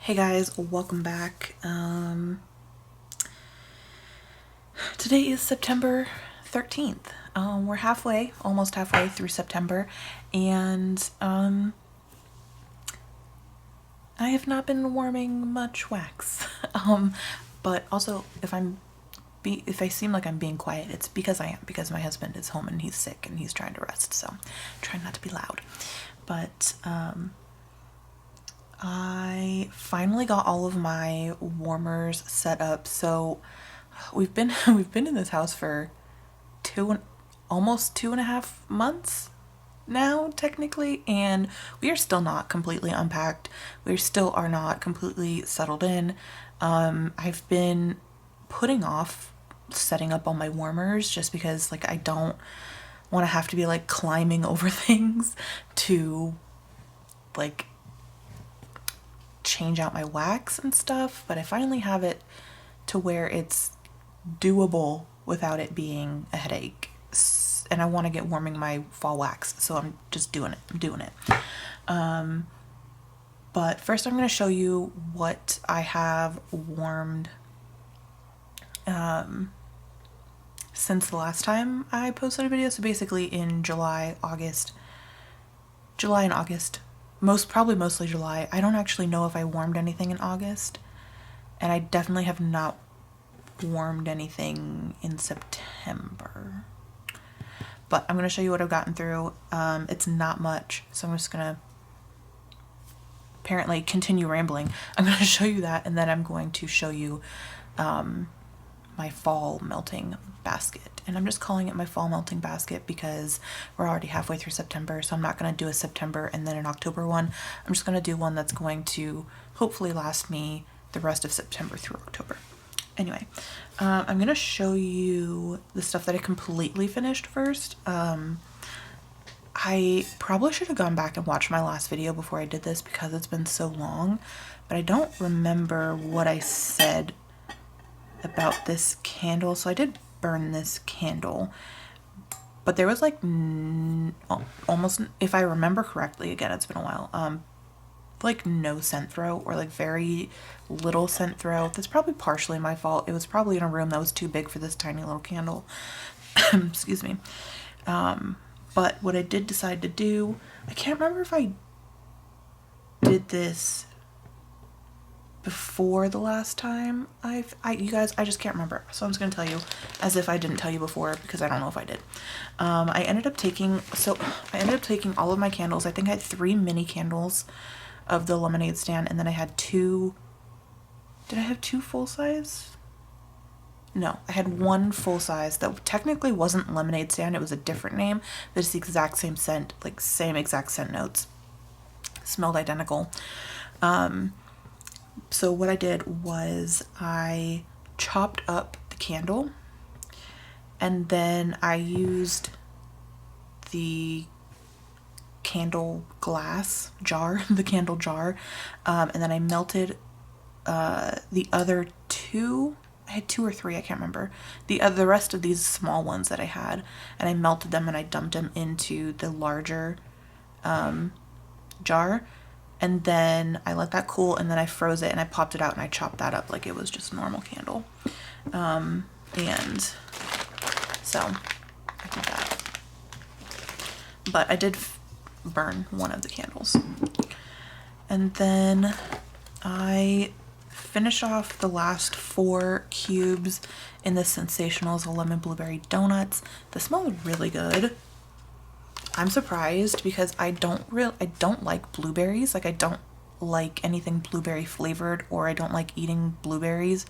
Hey guys, welcome back. Today is September 13th. We're almost halfway through September, and I have not been warming much wax. But also, if I seem like I'm being quiet, it's because I am, because my husband is home and he's sick and he's trying to rest, so I'm trying not to be loud. But I finally got all of my warmers set up. So we've been in this house for almost 2.5 months now, technically, and we are still not completely unpacked. We still are not completely settled in. I've been putting off setting up all my warmers just because, like, I don't want to have to be like climbing over things to like change out my wax and stuff, but I finally have it to where it's doable without it being a headache. And I want to get warming my fall wax, so I'm just doing it. But first I'm going to show you what I have warmed since the last time I posted a video. So basically in July and August, mostly July. I don't actually know if I warmed anything in August, and I definitely have not warmed anything in September. But I'm going to show you what I've gotten through. It's not much, so I'm just going to apparently continue rambling. I'm going to show you that, and then I'm going to show you my fall melting basket. And I'm just calling it my fall melting basket because we're already halfway through September, so I'm not going to do a September and then an October one. I'm just going to do one that's going to hopefully last me the rest of September through October. Anyway, I'm going to show you the stuff that I completely finished first. I probably should have gone back and watched my last video before I did this because it's been so long, but I don't remember what I said about this candle. So I did burn this candle, but there was like almost, if I remember correctly, again, it's been a while, like no scent throw, or like very little scent throw. That's probably partially my fault. It was probably in a room that was too big for this tiny little candle. Excuse me. But what I did decide to do, I can't remember if I did this before the last time you guys, I just can't remember. So I'm just gonna tell you as if I didn't tell you before, because I don't know if I did. I ended up taking all of my candles. I think I had 3 mini candles of the lemonade stand, and then I had 2. Did I have 2 full size? No, I had 1 full size that technically wasn't lemonade stand. It was a different name, but it's the exact same scent, like same exact scent notes. Smelled identical. So what I did was I chopped up the candle, and then I used the candle glass jar, the candle jar, and then I melted the other 2. I had 2 or 3, I can't remember. The rest of these small ones that I had, and I melted them and I dumped them into the larger jar. And then I let that cool, and then I froze it and I popped it out and I chopped that up like it was just a normal candle. And so I did that. But I did burn one of the candles. And then I finished off the last 4 cubes in the Sensationals lemon blueberry donuts. They smell really good. I'm surprised because I don't like blueberries. Like, I don't like anything blueberry flavored, or I don't like eating blueberries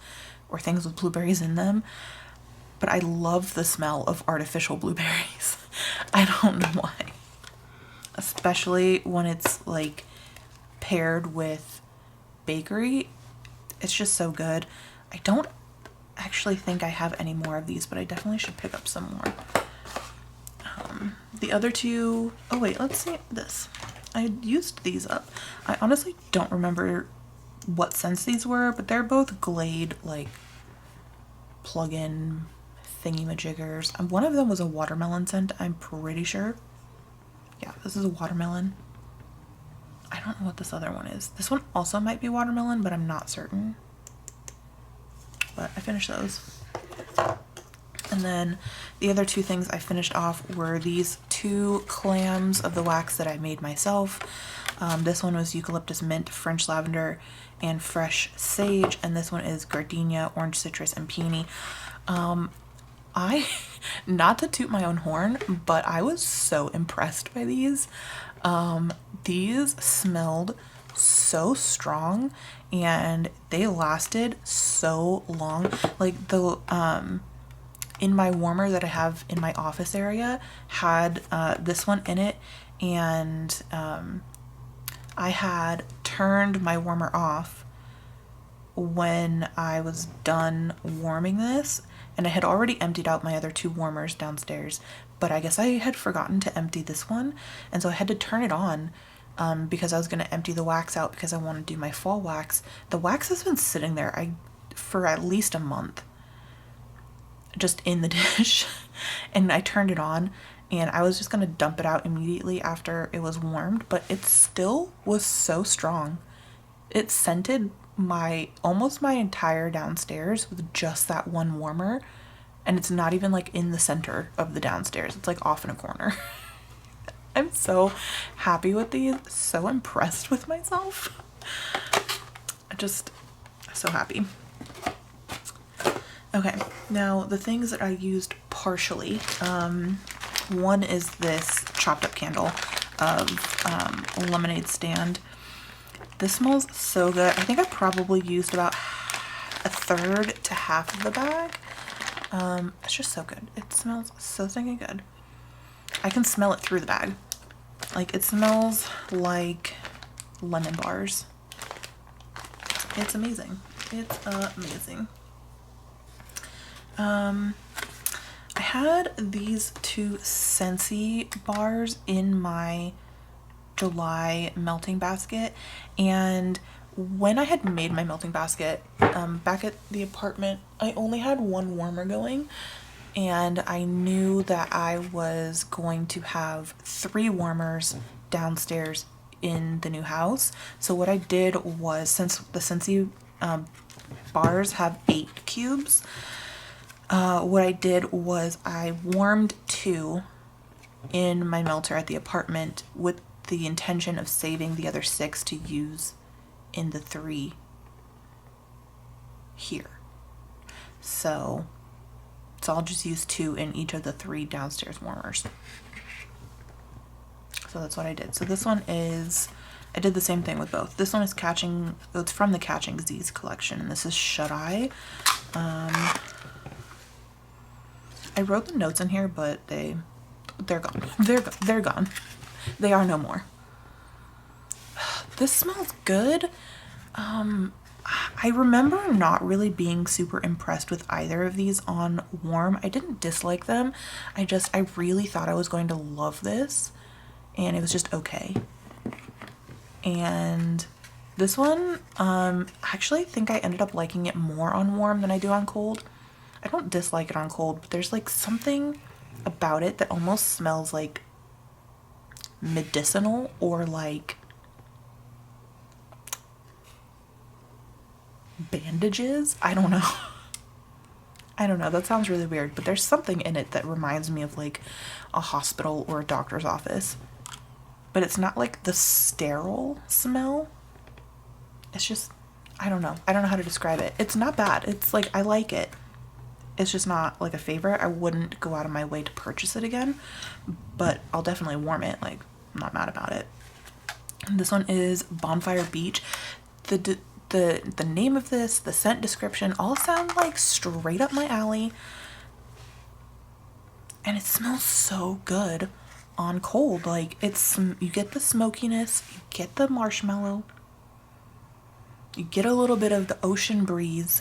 or things with blueberries in them. But I love the smell of artificial blueberries. I don't know why. Especially when it's like paired with bakery. It's just so good. I don't actually think I have any more of these, but I definitely should pick up some more. The other 2, oh wait, let's see this. I used these up. I honestly don't remember what scents these were, but they're both Glade, like, plug-in thingy-majiggers. One of them was a watermelon scent, I'm pretty sure. Yeah, this is a watermelon. I don't know what this other one is. This one also might be watermelon, but I'm not certain. But I finished those. And then the other two things I finished off were these 2 clams of the wax that I made myself. This one was eucalyptus mint, French lavender, and fresh sage. And this one is gardenia, orange citrus, and peony. Not to toot my own horn, but I was so impressed by these. These smelled so strong and they lasted so long. Like the in my warmer that I have in my office area had this one in it, and I had turned my warmer off when I was done warming this, and I had already emptied out my other 2 warmers downstairs, but I guess I had forgotten to empty this one, and so I had to turn it on because I was going to empty the wax out because I want to do my fall wax. The wax has been sitting there for at least a month, just in the dish, and I turned it on, and I was just going to dump it out immediately after it was warmed, but it still was so strong. It scented almost my entire downstairs with just that one warmer, and it's not even like in the center of the downstairs. It's like off in a corner. I'm so happy with these, so impressed with myself. Just so happy. Okay, now the things that I used partially, one is this chopped up candle of lemonade stand. This smells so good. I think I probably used about 1/3 to half of the bag. It's just so good. It smells so stinking good. I can smell it through the bag. Like, it smells like lemon bars. It's amazing. It's amazing. I had these 2 Scentsy bars in my July melting basket, and when I had made my melting basket back at the apartment, I only had 1 warmer going, and I knew that I was going to have 3 warmers downstairs in the new house. So what I did was, since the Scentsy bars have 8 cubes, what I did was I warmed 2 in my melter at the apartment with the intention of saving the other 6 to use in the 3 here. So I'll just use 2 in each of the 3 downstairs warmers. So that's what I did. So this one is, I did the same thing with both. This one is it's from the Catching Z's collection, and this is Shut Eye. I wrote the notes in here, but they're gone. They're gone. They are no more. This smells good. I remember not really being super impressed with either of these on warm. I didn't dislike them. I really thought I was going to love this, and it was just okay. And this one, I actually think I ended up liking it more on warm than I do on cold. I don't dislike it on cold, but there's like something about it that almost smells like medicinal, or like bandages. I don't know. That sounds really weird, but there's something in it that reminds me of like a hospital or a doctor's office. But it's not like the sterile smell. It's just, I don't know how to describe it. It's not bad. It's like, I like it. It's just not like a favorite. I wouldn't go out of my way to purchase it again, but I'll definitely warm it. Like, I'm not mad about it. And this one is Bonfire Beach. The name of this, the scent description, all sound like straight up my alley. And it smells so good on cold. Like, you get the smokiness, you get the marshmallow, you get a little bit of the ocean breeze.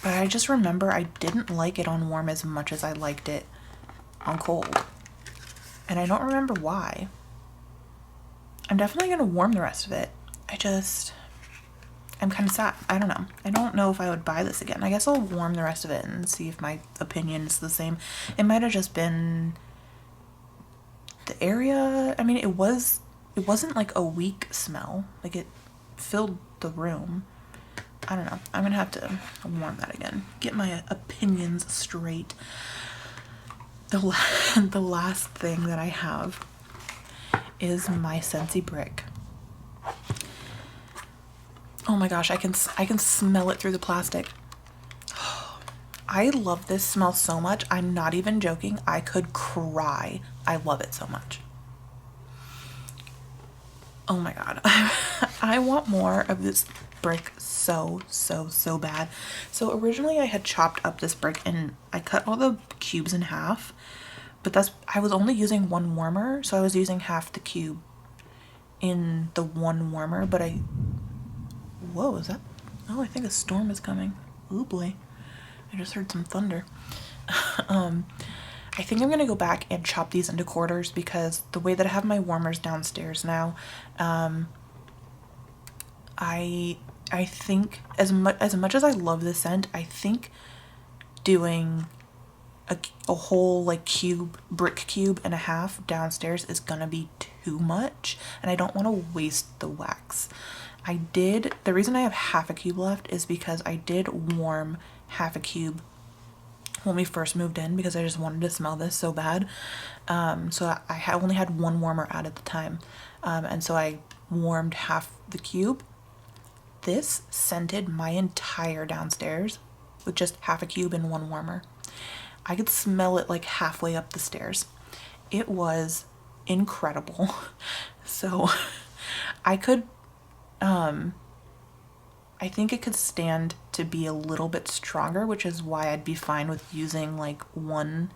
But I just remember I didn't like it on warm as much as I liked it on cold. And I don't remember why. I'm definitely going to warm the rest of it. I'm kind of sad. I don't know. I don't know if I would buy this again. I guess I'll warm the rest of it and see if my opinion is the same. It might have just been the area. I mean, it was it wasn't like a weak smell. Like it filled the room. I don't know. I'm gonna have to warm that again. Get my opinions straight. The last thing that I have is my Scentsy brick. Oh my gosh, I can smell it through the plastic. I love this smell so much. I'm not even joking. I could cry. I love it so much. Oh my god. I want more of this brick so bad. So originally I had chopped up this brick and I cut all the cubes in half, but I was only using one warmer, so I was using half the cube in the one warmer, but whoa, is that? Oh, I think a storm is coming. Ooh boy. I just heard some thunder. I think I'm gonna go back and chop these into quarters because the way that I have my warmers downstairs now, I think as much as I love this scent, I think doing a whole like brick cube and a half downstairs is gonna be too much, and I don't want to waste the wax. The reason I have half a cube left is because I did warm half a cube when we first moved in because I just wanted to smell this so bad. So I only had one warmer out at the time, and so I warmed half the cube. This scented my entire downstairs with just half a cube and one warmer. I could smell it like halfway up the stairs. It was incredible. So I think it could stand to be a little bit stronger, which is why I'd be fine with using like one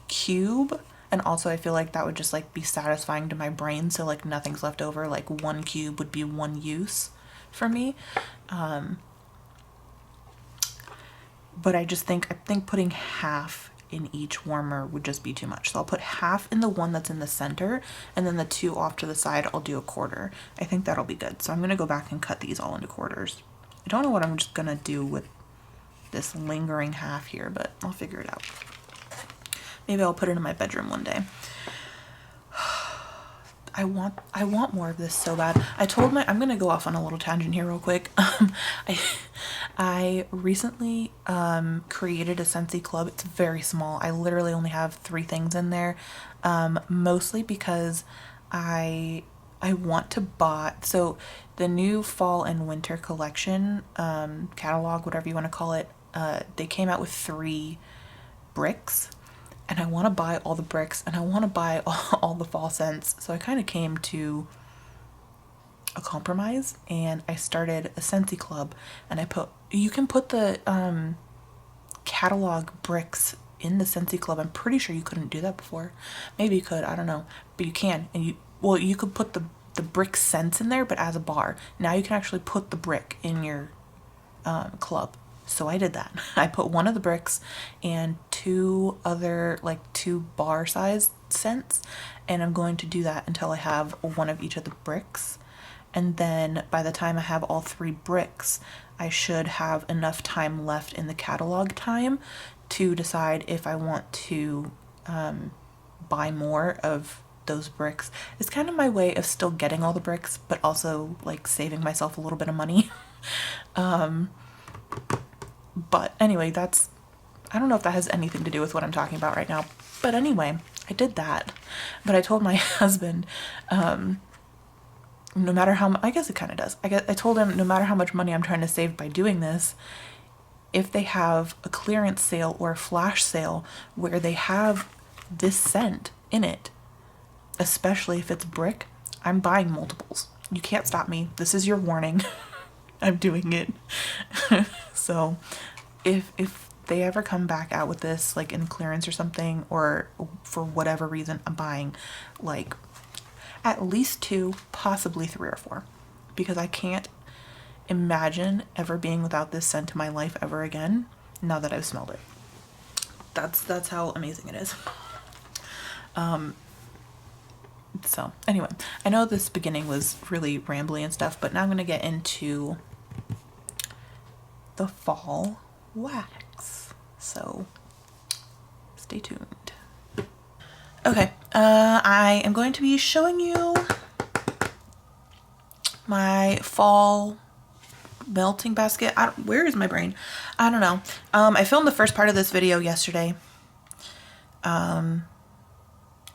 cube. And also I feel like that would just like be satisfying to my brain, so like nothing's left over. Like one cube would be one use for me. But I think putting half in each warmer would just be too much. So I'll put half in the one that's in the center, and then the two off to the side I'll do a quarter. I think that'll be good. So I'm gonna go back and cut these all into quarters. I don't know what I'm just gonna do with this lingering half here, but I'll figure it out. Maybe I'll put it in my bedroom one day. I want more of this so bad. I'm gonna go off on a little tangent here real quick. I recently created a Scentsy club. It's very small. I literally only have 3 things in there, mostly because I want to buy, so the new fall and winter collection, catalog, whatever you want to call it, they came out with 3 bricks. And I want to buy all the bricks, and I want to buy all the fall scents. So I kind of came to a compromise, and I started a Scentsy club. And you can put the catalog bricks in the Scentsy club. I'm pretty sure you couldn't do that before. Maybe you could, I don't know, but you can. And you could put the brick scents in there, but as a bar. Now you can actually put the brick in your club. So I did that. I put one of the bricks and 2 other, like 2 bar size scents, and I'm going to do that until I have one of each of the bricks. And then by the time I have all 3 bricks, I should have enough time left in the catalog time to decide if I want to buy more of those bricks. It's kind of my way of still getting all the bricks, but also like saving myself a little bit of money. But anyway, I don't know if that has anything to do with what I'm talking about right now. But anyway, I did that. But I told my husband, no matter how I guess it kind of does. I told him no matter how much money I'm trying to save by doing this, if they have a clearance sale or a flash sale where they have this scent in it, especially if it's brick, I'm buying multiples. You can't stop me. This is your warning. I'm doing it. So if they ever come back out with this like in clearance or something, or for whatever reason, I'm buying like at least 2, possibly 3 or 4, because I can't imagine ever being without this scent in my life ever again now that I've smelled it. That's how amazing it is. So anyway, I know this beginning was really rambly and stuff, but now I'm going to get into the fall wax. So stay tuned. Okay, I am going to be showing you my fall melting basket. Where is my brain? I don't know. I filmed the first part of this video yesterday. And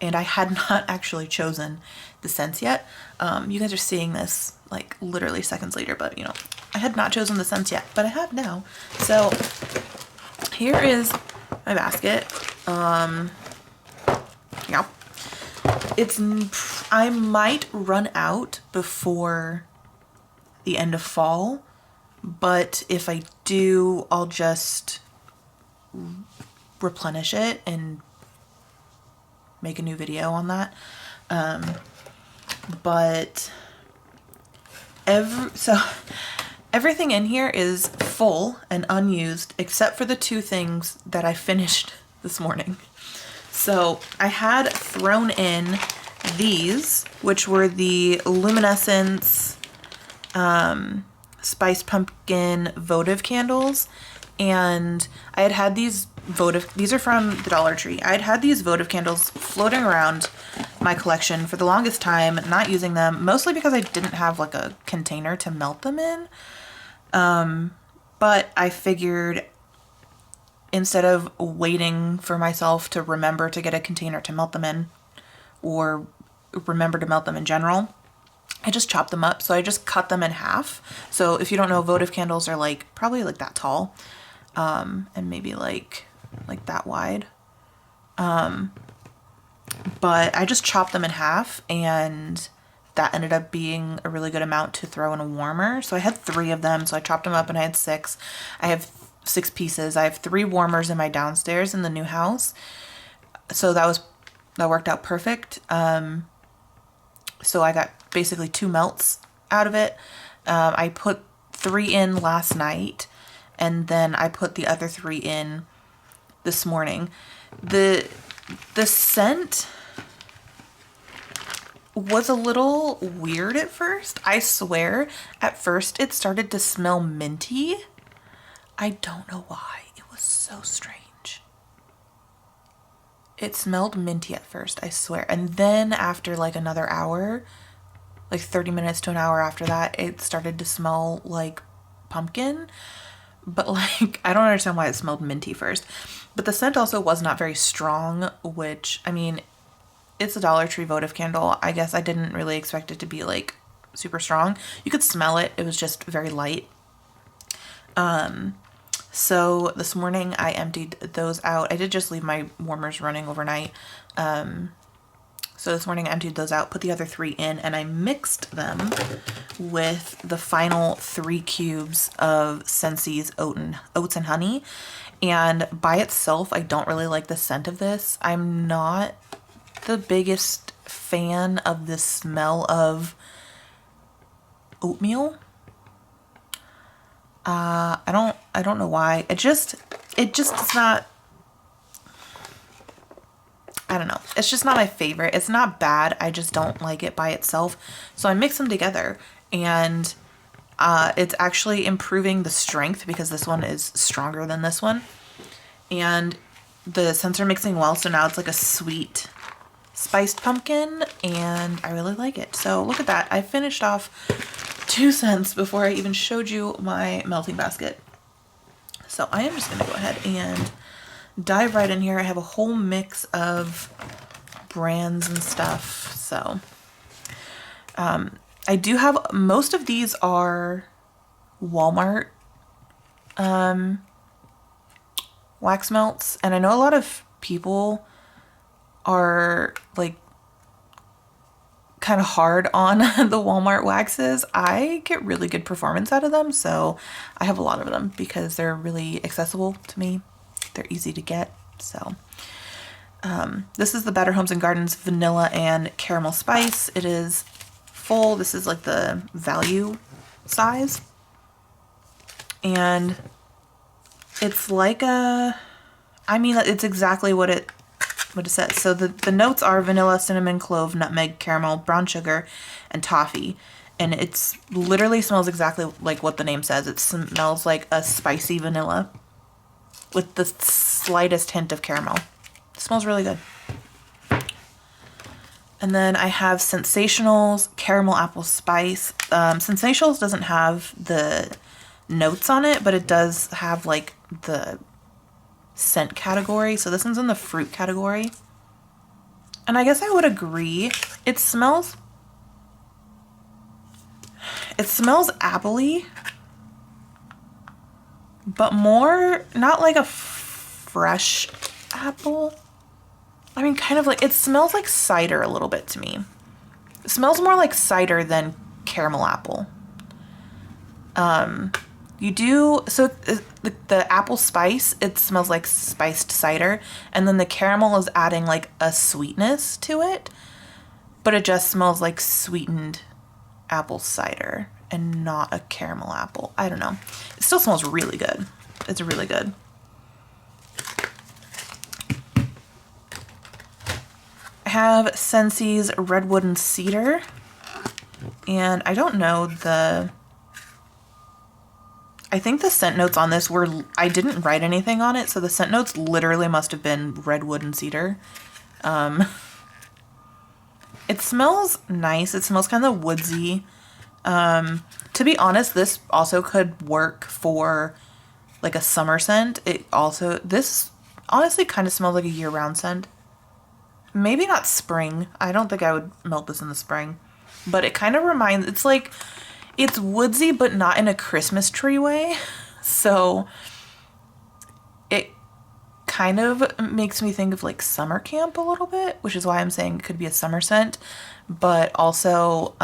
I had not actually chosen the scents yet. You guys are seeing this like literally seconds later, but you know, I had not chosen the scents yet, but I have now. So here is my basket. Yeah. I might run out before the end of fall, but if I do, I'll just replenish it and make a new video on that. But everything in here is full and unused except for the two things that I finished this morning. So I had thrown in these, which were the Luminescence Spiced Pumpkin votive candles, and I had these these are from the Dollar Tree. I'd had these votive candles floating around my collection for the longest time, not using them, mostly because I didn't have like a container to melt them in. But I figured instead of waiting for myself to remember to get a container to melt them in, or remember to melt them in general, I just chopped them up. So I just cut them in half. So if you don't know, votive candles are like probably like that tall, and maybe like that wide. But I just chopped them in half, and that ended up being a really good amount to throw in a warmer. So I had 3 of them. So I chopped them up and I had 6. I have 6 pieces. I have 3 warmers in my downstairs in the new house. So that worked out perfect. So I got basically 2 melts out of it. I put 3 in last night, and then I put the other 3 in this morning. The scent was a little weird at first. I swear, at first it started to smell minty. I don't know why. It was so strange. It smelled minty at first, I swear. And then after like another hour, like 30 minutes to an hour after that, it started to smell like pumpkin. But like, I don't understand why it smelled minty first. But the scent also was not very strong, which, I mean, it's a Dollar Tree votive candle. I guess I didn't really expect it to be like super strong. You could smell it. It was just very light. So this morning I emptied those out. I did just leave my warmers running overnight. So this morning I emptied those out, put the other 3 in, and I mixed them with the final 3 cubes of Scentsy's Oats and Honey. And by itself, I don't really like the scent of this. I'm not the biggest fan of the smell of oatmeal. I don't know why. It just is not, I don't know. It's just not my favorite. It's not bad. I just don't like it by itself. So I mix them together, and it's actually improving the strength because this one is stronger than this one. And the scents are mixing well, so now it's like a sweet spiced pumpkin, and I really like it. So look at that. I finished off 2 scents before I even showed you my melting basket. So I am just going to go ahead and dive right in here. I have a whole mix of brands and stuff. So I do have, most of these are Walmart wax melts, and I know a lot of people are like kind of hard on the Walmart waxes. I get really good performance out of them, so I have a lot of them because they're really accessible to me. They're easy to get. So this is the Better Homes and Gardens vanilla and caramel spice. It is full. This is like the value size, and it's like a, I mean, it's exactly what it says. So the notes are vanilla, cinnamon, clove, nutmeg, caramel, brown sugar, and toffee. And it's literally smells exactly like what the name says. It smells like a spicy vanilla with the slightest hint of caramel. It smells really good. And then I have Sensationals Caramel Apple Spice. Sensationals doesn't have the notes on it, but it does have like the scent category. So this one's in the fruit category. And I guess I would agree. It smells apple-y, but more, not like a fresh apple. I mean, kind of like, it smells like cider a little bit to me. It smells more like cider than caramel apple. So the apple spice, it smells like spiced cider, and then the caramel is adding like a sweetness to it, but it just smells like sweetened apple cider and not a caramel apple. I don't know. It still smells really good. It's really good. I have Scentsy's Redwood and Cedar, and I don't know I think the scent notes on this were, I didn't write anything on it, so the scent notes literally must have been redwood and cedar. It smells nice. It smells kind of woodsy. To be honest, this also could work for like a summer scent. This honestly kind of smells like a year-round scent. Maybe not spring. I don't think I would melt this in the spring, but it kind of reminds, it's woodsy, but not in a Christmas tree way. So it kind of makes me think of like summer camp a little bit, which is why I'm saying it could be a summer scent, but also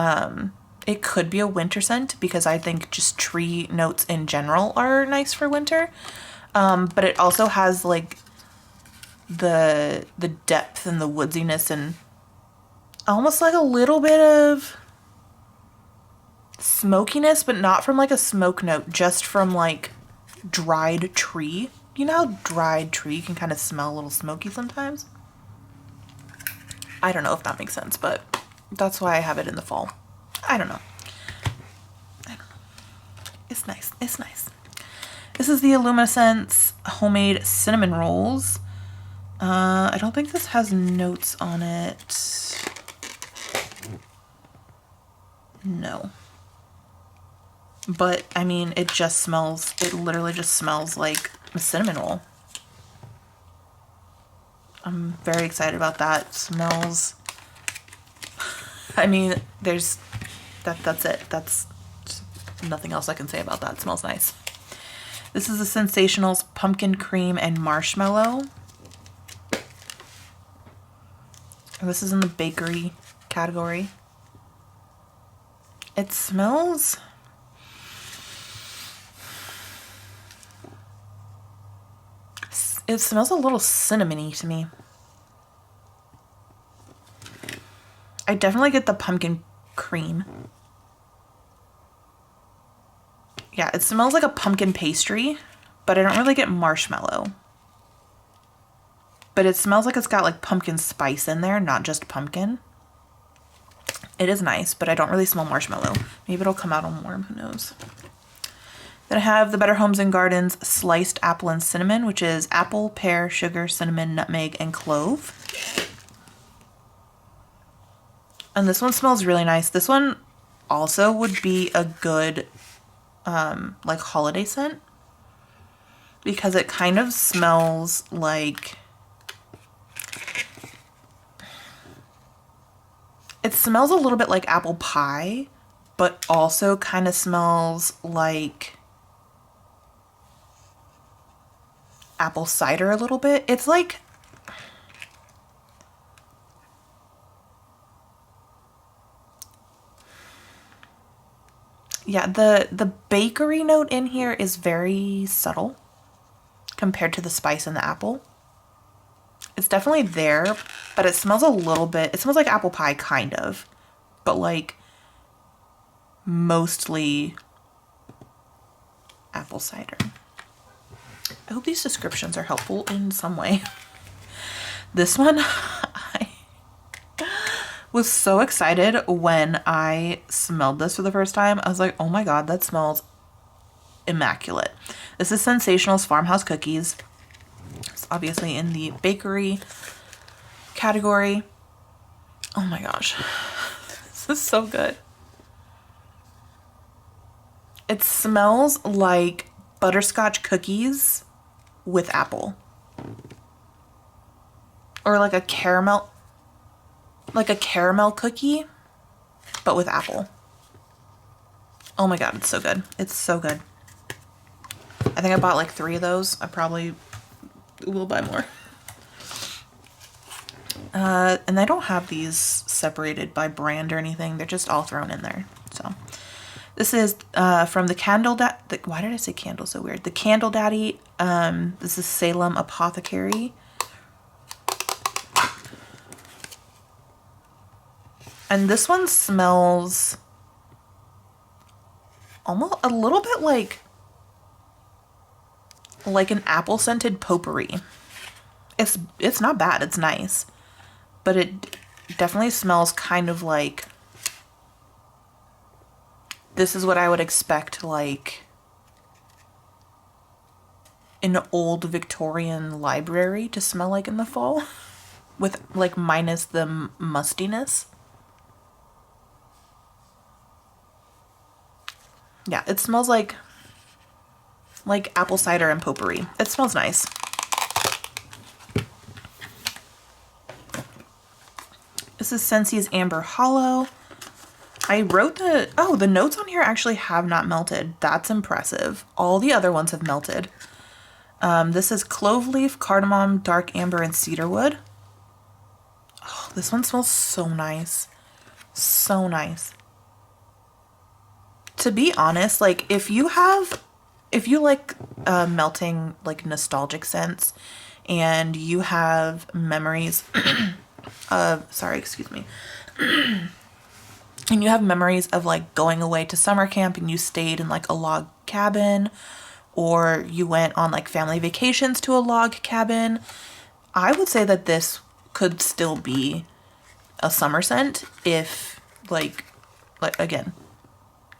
it could be a winter scent because I think just tree notes in general are nice for winter. But it also has like the depth and the woodsiness and almost like a little bit of smokiness, but not from like a smoke note, just from like dried tree. You know how dried tree can kind of smell a little smoky sometimes? I don't know if that makes sense, but that's why I have it in the fall. I don't know. It's nice. It's nice. This is the Luminescence Homemade Cinnamon Rolls. I don't think this has notes on it. No. But, I mean, it literally just smells like a cinnamon roll. I'm very excited about that. It smells, I mean, that's it. That's nothing else I can say about that. It smells nice. This is the Sensationals Pumpkin Cream and Marshmallow. And this is in the bakery category. It smells... It smells a little cinnamony to me. I definitely get the pumpkin cream. Yeah, it smells like a pumpkin pastry, but I don't really get marshmallow. But it smells like it's got like pumpkin spice in there, not just pumpkin. It is nice, but I don't really smell marshmallow. Maybe it'll come out on warm, who knows. Then I have the Better Homes and Gardens Sliced Apple and Cinnamon, which is apple, pear, sugar, cinnamon, nutmeg, and clove. And this one smells really nice. This one also would be a good like holiday scent because it kind of smells like... It smells a little bit like apple pie, but also kind of smells like apple cider a little bit. It's like, yeah, the bakery note in here is very subtle compared to the spice in the apple. It's definitely there, but it smells a little bit, it smells like apple pie kind of, but like mostly apple cider. I hope these descriptions are helpful in some way. This one, I was so excited when I smelled this for the first time. I was like, oh my God, that smells immaculate. This is Sensationals Farmhouse Cookies. It's obviously in the bakery category. Oh my gosh. This is so good. It smells like butterscotch cookies with apple. Or like a caramel cookie, but with apple. Oh my god, it's so good. It's so good. I think I bought like 3 of those. I probably will buy more. And I don't have these separated by brand or anything. They're just all thrown in there. So this is from the Candle Daddy. Why did I say candle so weird? The Candle Daddy. This is Salem Apothecary. And this one smells almost a little bit like an apple scented potpourri. It's not bad. It's nice. But it definitely smells kind of like, this is what I would expect like an old Victorian library to smell like in the fall, with like minus the mustiness. Yeah, it smells like apple cider and potpourri. It smells nice. This is Scentsy's Amber Hollow. I wrote the notes on here actually have not melted. That's impressive. All the other ones have melted. This is Clove Leaf, Cardamom, Dark Amber, and Cedarwood. Oh, this one smells so nice. So nice. To be honest, like if you like melting like nostalgic scents and you have memories excuse me. And you have memories of like going away to summer camp and you stayed in like a log cabin, or you went on like family vacations to a log cabin, I would say that this could still be a summer scent if like again,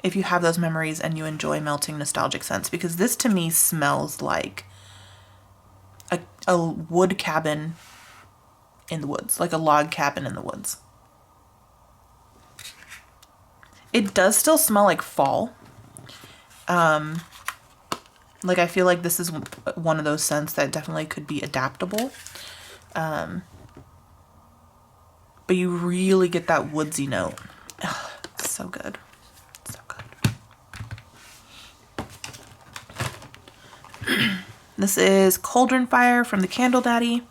if you have those memories and you enjoy melting nostalgic scents, because this to me smells like a wood cabin in the woods, like a log cabin in the woods. It does still smell like fall. Like I feel like this is one of those scents that definitely could be adaptable. But you really get that woodsy note. Ugh, it's so good. So good. This is Cauldron Fire from the Candle Daddy.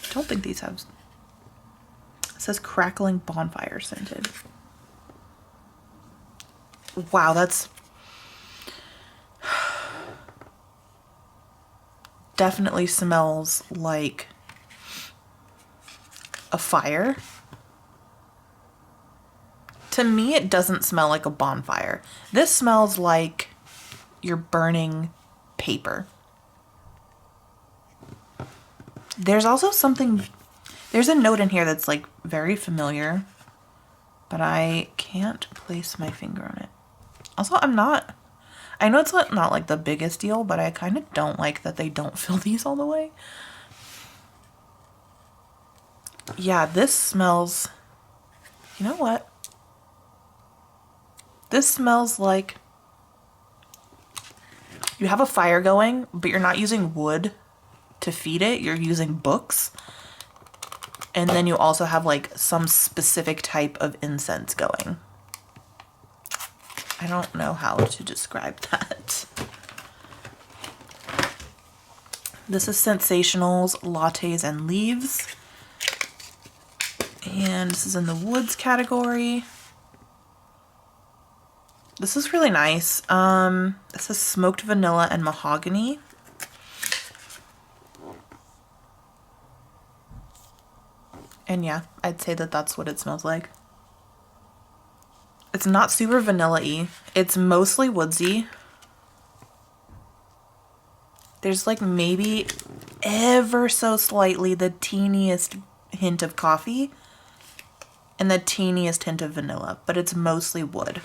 I don't think these have. It says Crackling Bonfire scented. Wow, that's definitely smells like a fire. To me, it doesn't smell like a bonfire. This smells like you're burning paper. There's also there's a note in here that's like very familiar, but I can't place my finger on it. Also, I know it's not like the biggest deal, but I kind of don't like that they don't fill these all the way. Yeah, this smells, you know what? This smells like you have a fire going, but you're not using wood to feed it. You're using books. And then you also have like some specific type of incense going. I don't know how to describe that. This is Sensationals, Lattes, and Leaves. And this is in the woods category. This is really nice. This is Smoked Vanilla and Mahogany. And yeah, I'd say that that's what it smells like. It's not super vanilla-y. It's mostly woodsy. There's like maybe ever so slightly the teeniest hint of coffee and the teeniest hint of vanilla, but it's mostly wood.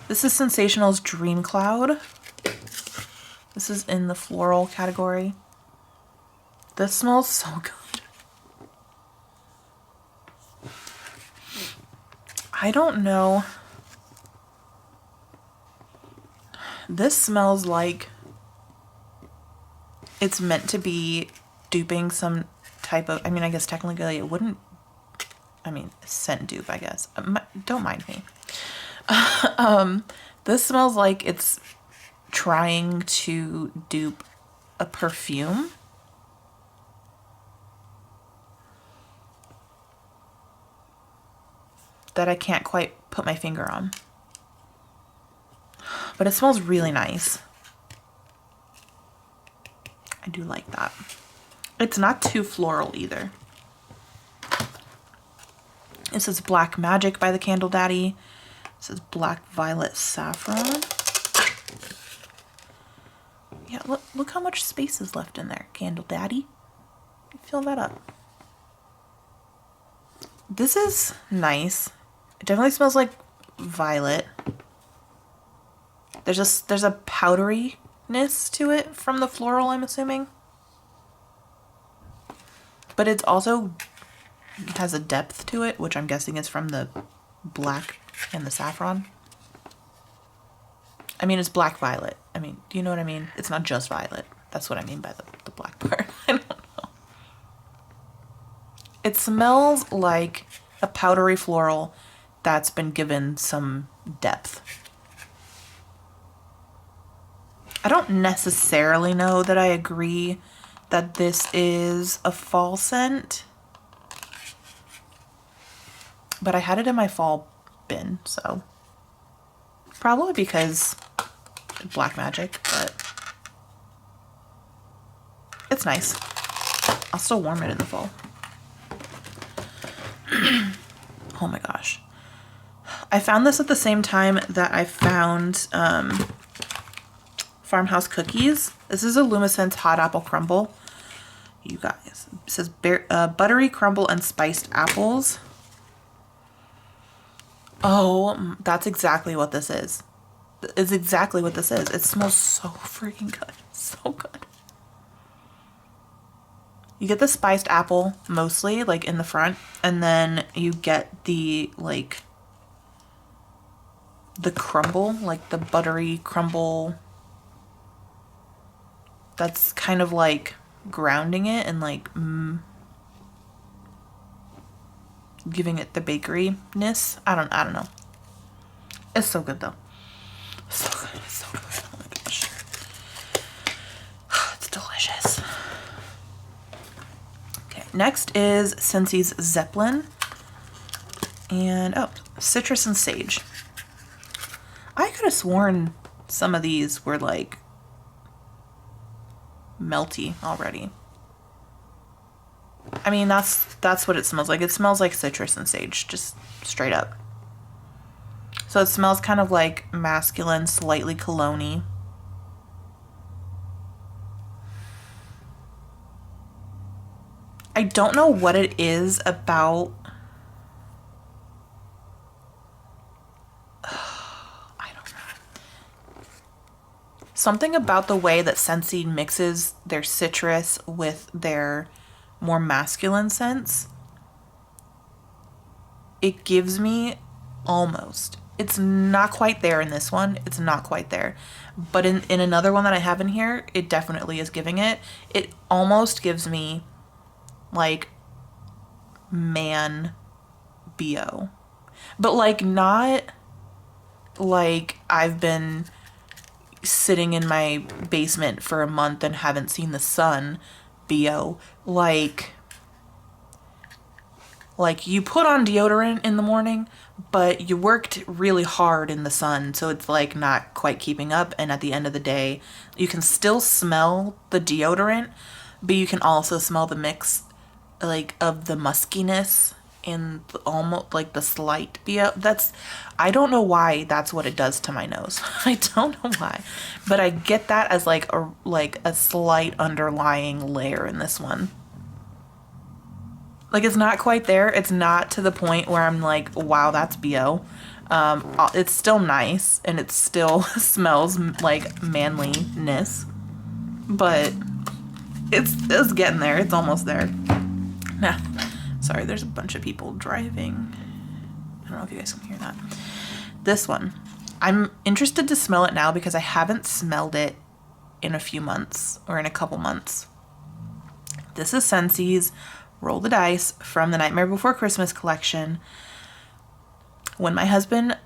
This is Sensational's Dream Cloud. This is in the floral category. This smells so good. I don't know. This smells like it's meant to be duping some type of, I mean, I guess technically it wouldn't, I mean, scent dupe, I guess. Don't mind me. This smells like it's trying to dupe a perfume. That I can't quite put my finger on. But it smells really nice. I do like that. It's not too floral either. This is Black Magic by the Candle Daddy. This is Black Violet Saffron. Yeah, look how much space is left in there, Candle Daddy. Fill that up. This is nice. It definitely smells like violet. There's a powderiness to it from the floral, I'm assuming. But it's also has a depth to it, which I'm guessing is from the black and the saffron. I mean, it's black violet. I mean, do you know what I mean? It's not just violet. That's what I mean by the black part. I don't know. It smells like a powdery floral that's been given some depth. I don't necessarily know that I agree that this is a fall scent, but I had it in my fall bin, so probably because Black Magic, but it's nice. I'll still warm it in the fall. Oh my gosh. I found this at the same time that I found Farmhouse Cookies. This is a Lumisense Hot Apple Crumble. You guys, it says buttery crumble and spiced apples. Oh, that's exactly what this is. It's exactly what this is. It smells so freaking good. So good. You get the spiced apple mostly, like in the front, and then you get the, like, the crumble, like the buttery crumble. That's kind of like grounding it and like giving it the bakery-ness. I don't know. It's so good though. So good. It's so good. Oh my gosh. It's delicious. Okay, next is Scentsy's Zeppelin. And oh, citrus and sage. I could have sworn some of these were like melty already. I mean, that's what it smells like. It smells like citrus and sage, just straight up. So it smells kind of like masculine, slightly cologne-y. I don't know what it is about. I don't know. Something about the way that Scentsy mixes their citrus with their more masculine scents. It gives me almost. It's not quite there in this one. It's not quite there. But in another one that I have in here, it definitely is giving it. It almost gives me like man BO. But like not like I've been sitting in my basement for a month and haven't seen the sun BO. Like you put on deodorant in the morning, but you worked really hard in the sun, so it's like not quite keeping up, and at the end of the day, you can still smell the deodorant, but you can also smell the mix like of the muskiness and almost like the slight BO. I don't know why that's what it does to my nose. I don't know why, but I get that as like a slight underlying layer in this one. Like, it's not quite there. It's not to the point where I'm like, wow, that's BO. It's still nice, and it still smells like manliness, but It's getting there. It's almost there. Nah, sorry, there's a bunch of people driving. I don't know if you guys can hear that. This one, I'm interested to smell it now because I haven't smelled it in a few months or in a couple months. This is Scentsy's Roll the Dice from the Nightmare Before Christmas collection. When my husband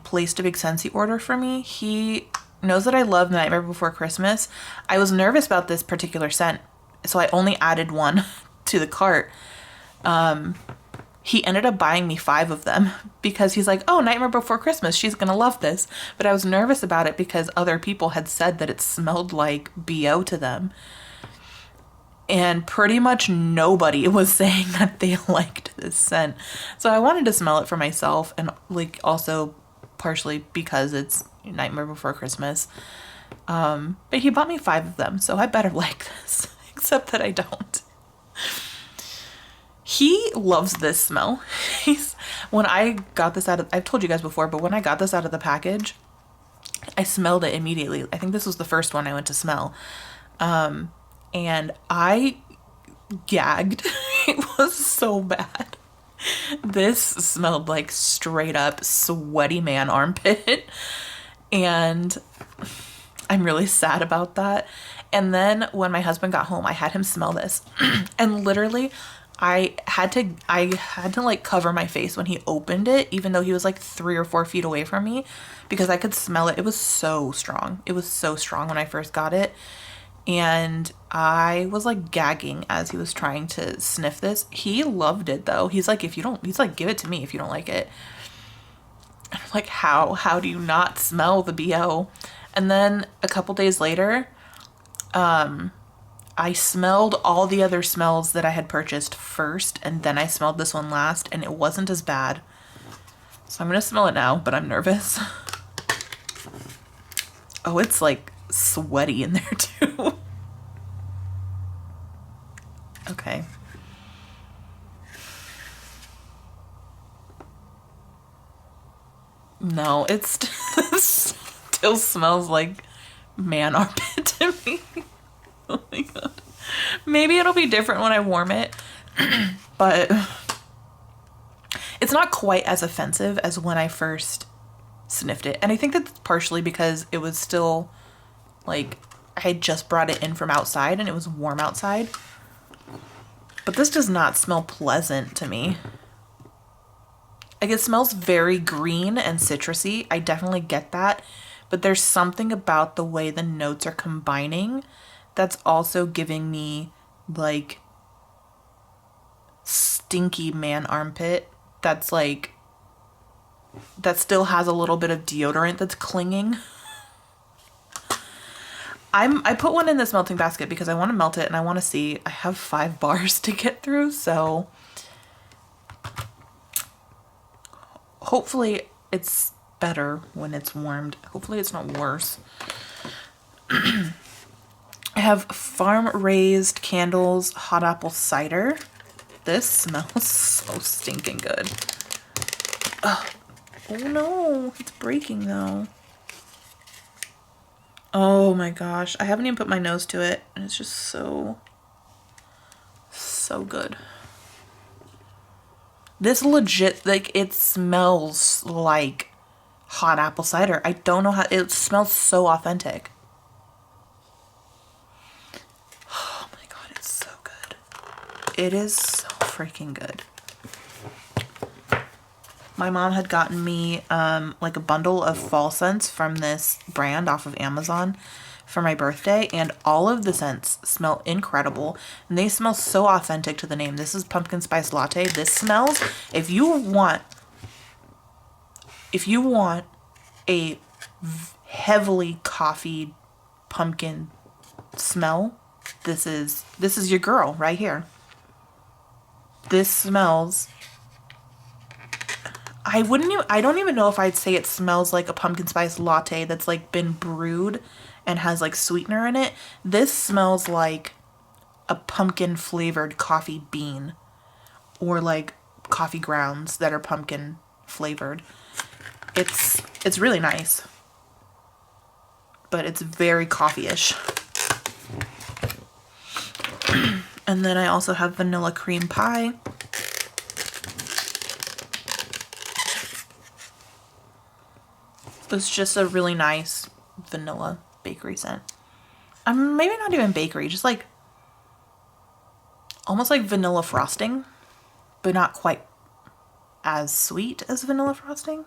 placed a big Scentsy order for me, he knows that I love Nightmare Before Christmas. I was nervous about this particular scent, so I only added one to the cart. He ended up buying me 5 of them because he's like, oh, Nightmare Before Christmas, she's gonna love this. But I was nervous about it because other people had said that it smelled like BO to them. And pretty much nobody was saying that they liked this scent. So I wanted to smell it for myself, and also partially because it's Nightmare Before Christmas. But he bought me 5 of them, so I better like this, except that I don't. He loves this smell. When I got this I've told you guys before, but when I got this out of the package, I smelled it immediately. I think this was the first one I went to smell. And I gagged. It was so bad. This smelled like straight up sweaty man armpit. And I'm really sad about that. And then when my husband got home, I had him smell this. And literally I had to cover my face when he opened it, even though he was 3 or 4 feet away from me, because I could smell it. It was so strong. It was so strong when I first got it. And I was gagging as he was trying to sniff this. He loved it though. He's like, give it to me if you don't like it. And I'm like, how do you not smell the BO? And then a couple days later, I smelled all the other smells that I had purchased first, and then I smelled this one last, and it wasn't as bad. So I'm gonna smell it now, but I'm nervous. Oh, it's sweaty in there too. Okay. No, it still smells like man armpit to me. Oh my god. Maybe it'll be different when I warm it, but it's not quite as offensive as when I first sniffed it. And I think that's partially because it was still I had just brought it in from outside and it was warm outside. But this does not smell pleasant to me. It smells very green and citrusy. I definitely get that. But there's something about the way the notes are combining that's also giving me stinky man armpit that's that still has a little bit of deodorant that's clinging. I put one in this melting basket because I want to melt it and I want to see. I have 5 bars to get through, so hopefully it's better when it's warmed. Hopefully it's not worse. I have farm raised candles hot apple cider. This smells so stinking good. Ugh. Oh no, it's breaking though. Oh my gosh, I haven't even put my nose to it, and it's just so good. This legit, it smells like hot apple cider. I don't know how, it smells so authentic. Oh my god, it's so good. It is so freaking good. My mom had gotten me a bundle of fall scents from this brand off of Amazon for my birthday, and all of the scents smell incredible, and they smell so authentic to the name. This is pumpkin spice latte. This smells, if you want a heavily coffee pumpkin smell, this is your girl right here. This smells, I don't even know if I'd say it smells like a pumpkin spice latte that's been brewed and has sweetener in it. This smells like a pumpkin flavored coffee bean, or coffee grounds that are pumpkin flavored. It's really nice, but it's very coffee-ish. And then I also have vanilla cream pie. It's just a really nice vanilla bakery scent. Maybe not even bakery, just like almost like vanilla frosting, but not quite as sweet as vanilla frosting.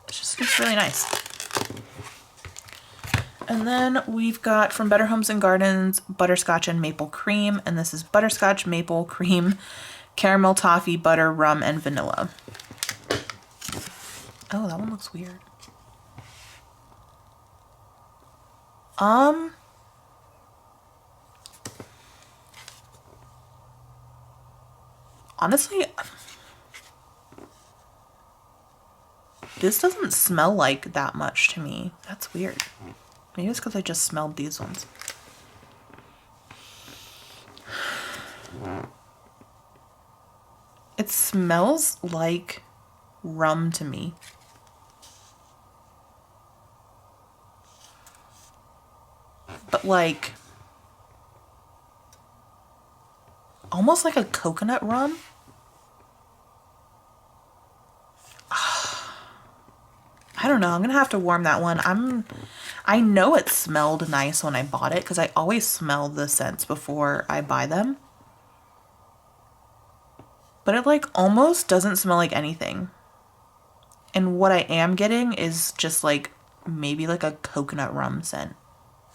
It's really nice. And then we've got from Better Homes and Gardens, butterscotch and maple cream. And this is butterscotch, maple cream, caramel, toffee, butter, rum, and vanilla. Oh, that one looks weird. Honestly, this doesn't smell like that much to me. That's weird. Maybe it's because I just smelled these ones. It smells like rum to me. But like, almost like a coconut rum. I don't know. I'm going to have to warm that one. I know it smelled nice when I bought it because I always smell the scents before I buy them. But it like almost doesn't smell like anything. And what I am getting is just like maybe like a coconut rum scent.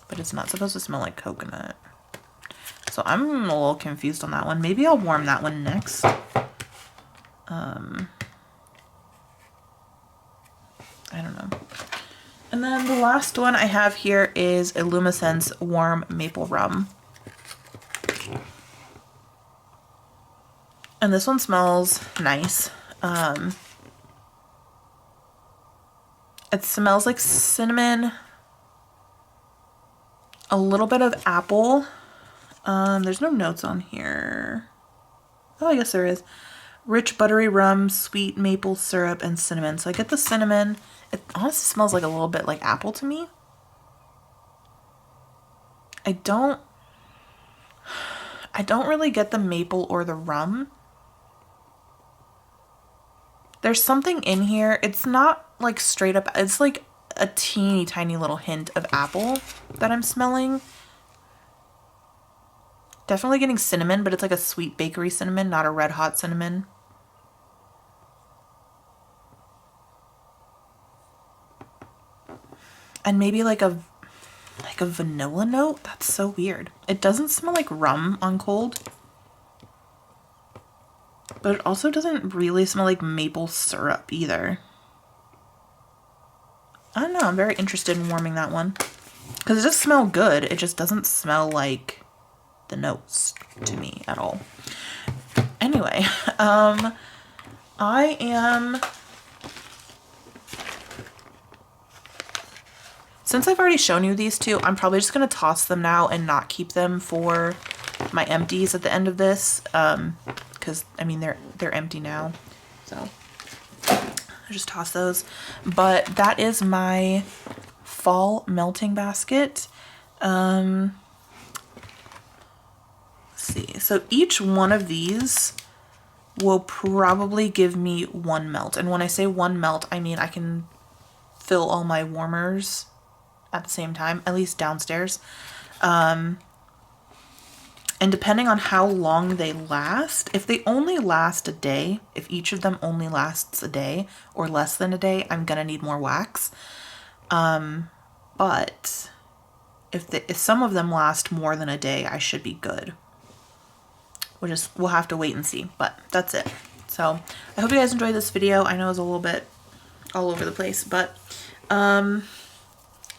But it's not supposed to smell like coconut. So I'm a little confused on that one. Maybe I'll warm that one next. I don't know. And then the last one I have here is Illumisense Warm Maple Rum. And this one smells nice. It smells like cinnamon, a little bit of apple. There's no notes on here. Oh, I guess there is. Rich buttery rum, sweet maple syrup, and cinnamon. So I get the cinnamon. It honestly smells like a little bit like apple to me. I don't really get the maple or the rum. There's something in here. It's not like straight up. It's like a teeny tiny little hint of apple that I'm smelling. Definitely getting cinnamon, but it's like a sweet bakery cinnamon, not a red hot cinnamon. And maybe like a vanilla note. That's so weird. It doesn't smell like rum on cold. But it also doesn't really smell like maple syrup either. I don't know. I'm very interested in warming that one. Because it does smell good. It just doesn't smell like the notes to me at all. Anyway, since I've already shown you these two, I'm probably just going to toss them now and not keep them for my empties at the end of this. Because, I mean, they're empty now. So, I just toss those. But that is my fall melting basket. Let's see. So, each one of these will probably give me one melt. And when I say one melt, I mean I can fill all my warmers at the same time, at least downstairs. And depending on how long they last, if they only last a day, if each of them only lasts a day or less than a day, I'm gonna need more wax. But if some of them last more than a day, I should be good. We'll have to wait and see, but that's it. So I hope you guys enjoyed this video. I know it was a little bit all over the place, but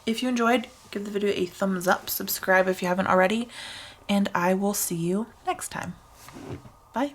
if you enjoyed, give the video a thumbs up, subscribe if you haven't already, and I will see you next time. Bye.